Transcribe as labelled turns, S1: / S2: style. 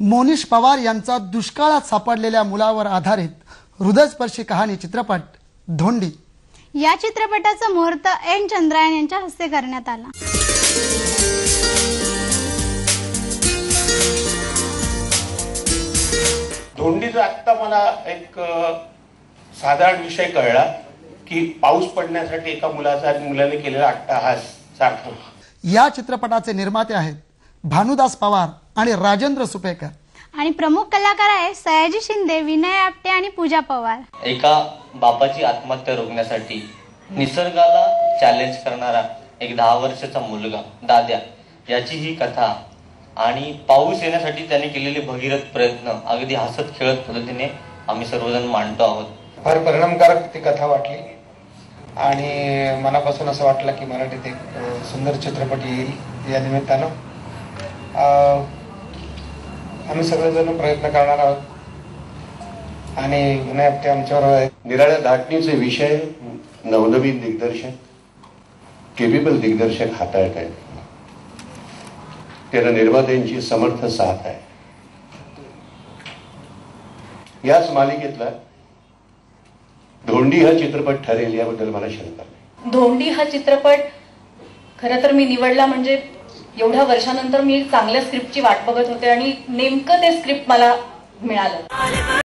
S1: मोनिश पवार यांचा दुष्काळात सापडलेल्या मुलावर आधारित हृदयस्पर्शी कहाणी चित्रपट धोंडी।
S2: या चित्रपटाचा मुहूर्त एन चंद्रायन यांच्या हस्ते करण्यात आला।
S3: धोंडीचा आत्ता मला एक साधारण विषय कळला की पाऊस पडण्यासाठी एका मुलाने केलेला अट्टहास सारखा।
S1: या चित्रपटाचे निर्माते आहेत भानुदास पवार आणि राजेंद्र सुपेकर
S2: आणि प्रमुख कलाकार आहेत सयाजी शिंदे, विनय आपटे आणि पूजा पवार।
S4: एका बापाची आत्महत्या रोखण्यासाठी निसर्गाला चॅलेंज करणारा एक 10 वर्षाचा मुलगा दाद्या याची ही कथा आणि पाऊस येण्यासाठी त्याने केलेले भगीरथ प्रयत्न अगदी हसत खेळत पद्धतीने आम्ही सर्वजण मांडतो आहोत।
S5: फार परिणामकारक ती कथा वाटली आणि मनापासून असं वाटलं की मराठीत एक सुंदर चित्रपट येईल। या निमित्तानं आम्ही सगळेजण प्रयत्न करणार आहोत आणि विनय आपटे आमच्यावर
S3: निराळ्या धाटणीचे विषय नवनवीन दिग्दर्शक केपेबल दिग्दर्शक हाताळत आहेत। त्यांना निर्मात्यांची समर्थ साथ आहे। याच मालिकेतला धोंडी हा चित्रपट ठरेल याबद्दल मला शंका नाही।
S6: धोंडी हा चित्रपट खरं तर मी निवडला म्हणजे एवढ्या वर्षानंतर मी चांगल्या स्क्रिप्टची वाट बघत होते आणि नेमकं ते स्क्रिप्ट मला मिळालं।